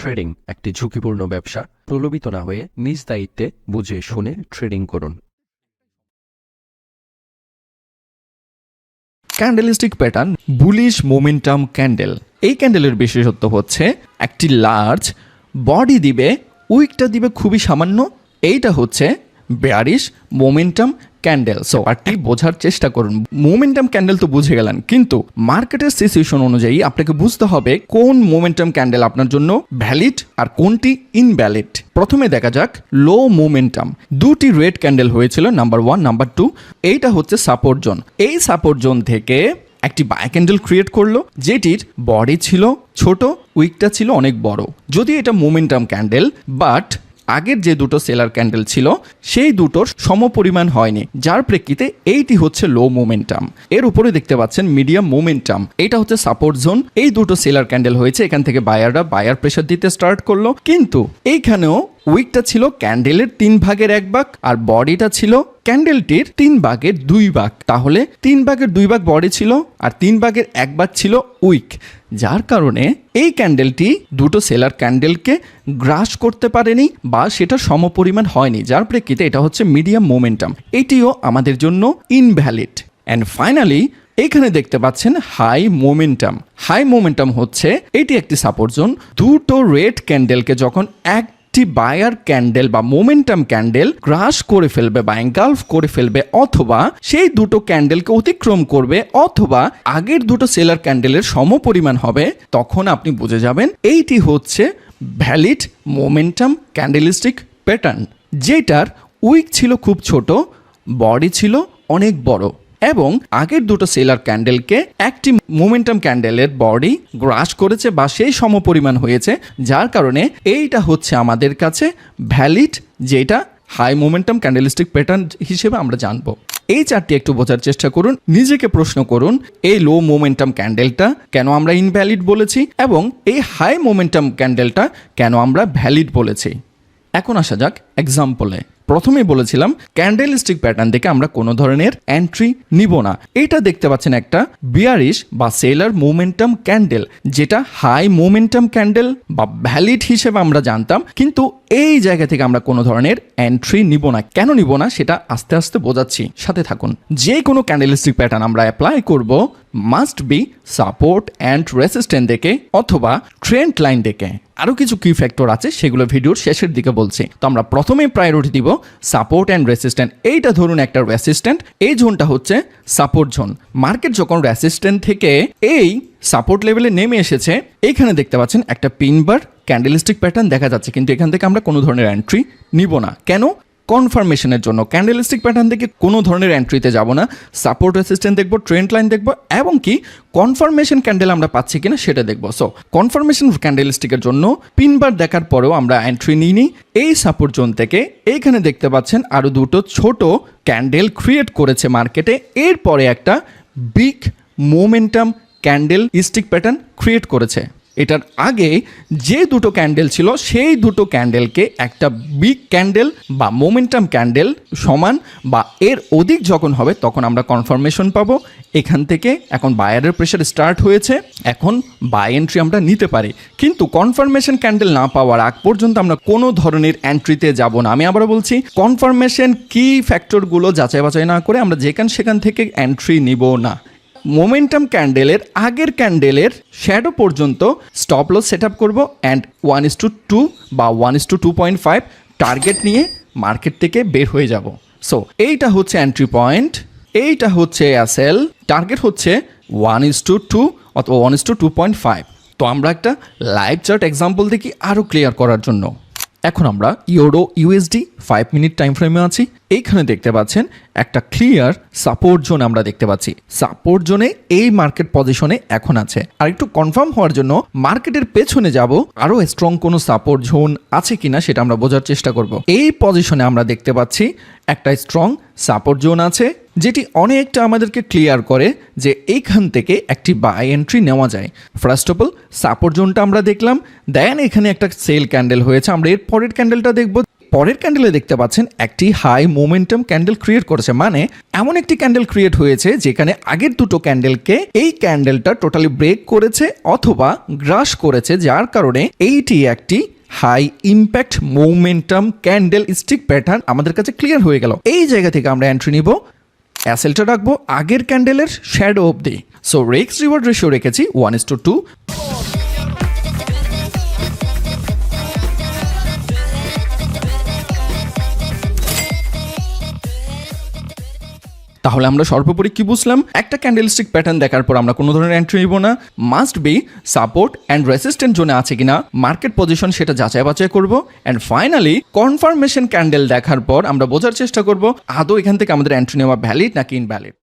Trading একটি ঝুঁকিপূর্ণ ব্যবসা। প্রলোভিত না হয়ে নিজ দায়িত্বে বুঝে শুনে ট্রেডিং করুন। Candlestick pattern bullish momentum candle. এই ক্যান্ডেলের বিশেষত্ব হচ্ছে একটি লার্জ বডি দিবে, উইকটা দিবে খুবই সামান্য। এইটা হচ্ছে bearish momentum candle. So RT বোঝার চেষ্টা করুন। মোমেন্টাম ক্যান্ডেল তো বুঝে গেলেন, কিন্তু মার্কেটের সিচুয়েশন অনুযায়ী আপনাকে বুঝতে হবে কোন মোমেন্টাম ক্যান্ডেল আপনার জন্য ভ্যালিড আর কোনটি ইনভ্যালিড। প্রথমে দেখা যাক লো মোমেন্টাম। দুটি রেড ক্যান্ডেল হয়েছিল, নাম্বার 1, নাম্বার 2। এইটা হচ্ছে সাপোর্ট জোন। এই সাপোর্ট জোন থেকে একটি বাই ক্যান্ডেল ক্রিয়েট করলো, যেটির বডি ছিল ছোট, উইকটা ছিল অনেক বড়। যদি এটা মোমেন্টাম ক্যান্ডেল, বাট আগের যে দুটো সেলার ক্যান্ডেল ছিল সেই দুটোর সমপরিমাণ হয়নি, যার প্রেক্ষিতে এইটি হচ্ছে লো মোমেন্টাম। এর উপরে দেখতে পাচ্ছেন মিডিয়াম মোমেন্টাম, এটা হচ্ছে সাপোর্ট জোন। এই দুটো সেলার ক্যান্ডেল হয়েছে, এখান থেকে বায়ার প্রেসার দিতে স্টার্ট করলো, কিন্তু এইখানেও উইকটা ছিল ক্যান্ডেলের 3 ভাগের 1 ভাগ আর বডিটা ছিল ক্যান্ডেলটির 3 ভাগের 2 ভাগ। তাহলে 3 ভাগের 2 ভাগ বডি ছিল আর 3 ভাগের 1 ভাগ ছিল উইক, যার কারণে এই ক্যান্ডেলটি দুটো সেলার ক্যান্ডেলকে গ্রাস করতে পারেনি বা সেটা সমপরিমাণ হয়নি, যার প্রেক্ষিতে এটা হচ্ছে মিডিয়াম মোমেন্টাম। এটিও আমাদের জন্য ইনভ্যালিড। অ্যান্ড ফাইনালি এখানে দেখতে পাচ্ছেন হাই মোমেন্টাম। হাই মোমেন্টাম হচ্ছে এটি একটি সাপোর্ট জোন। দুটো রেড ক্যান্ডেলকে যখন একটি বায়ার ক্যান্ডেল বা মোমেন্টাম ক্যান্ডেল ক্রাশ করে ফেলবে বা এনগালফ করে ফেলবে, অথবা সেই দুটো ক্যান্ডেলকে অতিক্রম করবে, অথবা আগের দুটো সেলার ক্যান্ডেলের সমপরিমাণ হবে, তখন আপনি বুঝে যাবেন এইটি হচ্ছে ভ্যালিড মোমেন্টাম ক্যান্ডেলিস্টিক প্যাটার্ন, যেটার উইক ছিল খুব ছোট, বডি ছিল অনেক বড়, এবং আগের দুটো সেলার ক্যান্ডেলকে একটি মোমেন্টাম ক্যান্ডেলের বডি গ্রাস করেছে বা সেই সমপরিমাণ হয়েছে, যার কারণে এইটা হচ্ছে আমাদের কাছে ভ্যালিড, যেটা হাই মোমেন্টাম ক্যান্ডেলিস্টিক প্যাটার্ন হিসেবে আমরা জানবো। এই চারটি একটু বোঝার চেষ্টা করুন, নিজেকে প্রশ্ন করুন এই লো মোমেন্টাম ক্যান্ডেলটা কেন আমরা ইনভ্যালিড বলেছি এবং এই হাই মোমেন্টাম ক্যান্ডেলটা কেন আমরা ভ্যালিড বলেছি। এখন আসা যাক এক্সাম্পলে। প্রথমেই বলেছিলাম ক্যান্ডেলিস্টিক প্যাটার্ন থেকে আমরা কোনো ধরনের এন্ট্রি নিব না। এটা দেখতে পাচ্ছেন একটা বিয়ারিশ বা সেলার মোমেন্টাম ক্যান্ডেল, যেটা হাই মোমেন্টাম ক্যান্ডেল বা ভ্যালিড হিসেবে আমরা জানতাম, কিন্তু এই জায়গা থেকে আমরা কোনো ধরনের এন্ট্রি নিব না। কেন নিব না সেটা আস্তে আস্তে বোঝাচ্ছি, সাথে থাকুন। যে কোনো ক্যান্ডেলিস্টিক প্যাটার্ন আমরা অ্যাপ্লাই করব must be support and resistant দেখে অথবা ট্রেন্ড লাইন দেখে। আরও কিছু কি ফ্যাক্টর আছে সেগুলো ভিডিওর শেষের দিকে বলছি। তো আমরা প্রথমেই প্রায়োরিটি দিব সাপোর্ট অ্যান্ড রেসিস্ট্যান্ট। এইটা ধরুন একটা রেসিস্ট্যান্ট, এই জোনটা হচ্ছে সাপোর্ট জোন। মার্কেট যখন রেসিস্ট্যান্ট থেকে এই সাপোর্ট লেভেলে নেমে এসেছে, এইখানে দেখতে পাচ্ছেন একটা পিনবার ক্যান্ডেলিস্টিক প্যাটার্ন দেখা যাচ্ছে, কিন্তু এখান থেকে আমরা কোনো ধরনের এন্ট্রি নিব না। কেন? কনফার্মেশনের জন্য। ক্যান্ডেলিস্টিক প্যাটার্ন থেকে কোনো ধরনের এন্ট্রিতে যাব না। সাপোর্ট রেসিস্ট্যান্ট দেখবো, ট্রেন্ড লাইন দেখবো, এবং কি কনফার্মেশন ক্যান্ডেল আমরা পাচ্ছি কিনা সেটা দেখবো। সো কনফার্মেশন ক্যান্ডেলিস্টিকের জন্য পিনবার দেখার পরেও আমরা এন্ট্রি নিইনি এই সাপোর্ট জোন থেকে। এইখানে দেখতে পাচ্ছেন আরও দুটো ছোট ক্যান্ডেল ক্রিয়েট করেছে মার্কেটে, এরপরে একটা big momentum candlestick pattern create করেছে। এটার আগে যে দুটো ক্যান্ডেল ছিল সেই দুটো ক্যান্ডেলকে একটা বিগ ক্যান্ডেল বা মোমেন্টাম ক্যান্ডেল সমান বা এর অধিক যখন হবে তখন আমরা কনফার্মেশন পাবো। এখান থেকে এখন বায়ারের প্রেশার স্টার্ট হয়েছে, এখন বাই এন্ট্রি আমরা নিতে পারি, কিন্তু কনফার্মেশন ক্যান্ডেল না পাওয়ার আগ পর্যন্ত আমরা কোনো ধরনের এন্ট্রিতে যাব না। আমি আবার বলছি, কনফার্মেশন কি ফ্যাক্টরগুলো যাচাই বাছাই না করে আমরা সেখান থেকে এন্ট্রি নিব না। মোমেন্টাম ক্যান্ডেলের আগের ক্যান্ডেলের শ্যাডো পর্যন্ত স্টপ লস সেট আপ করবো অ্যান্ড 1:2 বা 1:2.5 টার্গেট নিয়ে মার্কেট থেকে বের হয়ে যাব। সো এইটা হচ্ছে এন্ট্রি পয়েন্ট, এইটা হচ্ছে এসএল, টার্গেট হচ্ছে 1:2 অথবা 1:2.5। তো আমরা একটা লাইভ চার্ট এক্সাম্পল দেখি আরও ক্লিয়ার করার জন্য। এখন আমরা ইউরো ইউএসডি 5 মিনিট টাইম ফ্রেমে আছি। এইখানে দেখতে পাচ্ছেন একটা ক্লিয়ার সাপোর্ট জোন আমরা দেখতে পাচ্ছি। সাপোর্ট জোনে এই মার্কেট পজিশনে এখন আছে। আর একটু কনফার্ম হওয়ার জন্য মার্কেটের পেছনে যাব, আরও স্ট্রং কোনো সাপোর্ট জোন আছে কিনা সেটা আমরা বোঝার চেষ্টা করব। এই পজিশনে আমরা দেখতে পাচ্ছি একটা স্ট্রং সাপোর্ট জোন আছে, যেটি অনেকটা আমাদেরকে ক্লিয়ার করে যে এইখান থেকে একটি বাই এন্ট্রি নেওয়া যায়। ফার্স্ট অফ অল সাপোর্ট জোনটা আমরা দেখলাম, দেন এখানে একটা সেল ক্যান্ডেল হয়েছে। আমরা এর পরের ক্যান্ডেলটা দেখব, পরের ক্যান্ডেলে দেখতে পাচ্ছেন একটি হাই মোমেন্টাম ক্যান্ডেল ক্রিয়েট করেছে, মানে এমন একটি ক্যান্ডেল ক্রিয়েট হয়েছে যেখানে আগের দুটো ক্যান্ডেলকে এই ক্যান্ডেলটা টোটালি ব্রেক করেছে অথবা গ্রাস করেছে, যার কারণে এইটি একটি high impact momentum candlestick pattern আমাদের কাছে ক্লিয়ার হয়ে গেল। এই জায়গা থেকে আমরা এন্ট্রি নিব, অ্যাসেলটা রাখবো আগের ক্যান্ডেলের শ্যাডো অবধি। সো রিস্ক রিওয়ার্ড রেশিও রেখেছি 1:2। তাহলে আমরা সর্বোপরি কি বুঝলাম? একটা ক্যান্ডেলস্টিক প্যাটার্ন দেখার পর আমরা কোনো ধরনের এন্ট্রি নিব না, must be support and resistant জোনে আছে কিনা মার্কেট পজিশন সেটা যাচাই বাছাই করব, অ্যান্ড ফাইনালি কনফার্মেশন ক্যান্ডেল দেখার পর আমরা বোঝার চেষ্টা করব আদৌ এখান থেকে আমাদের এন্ট্রি নেওয়া ভ্যালিড নাকি ইনভ্যালিড।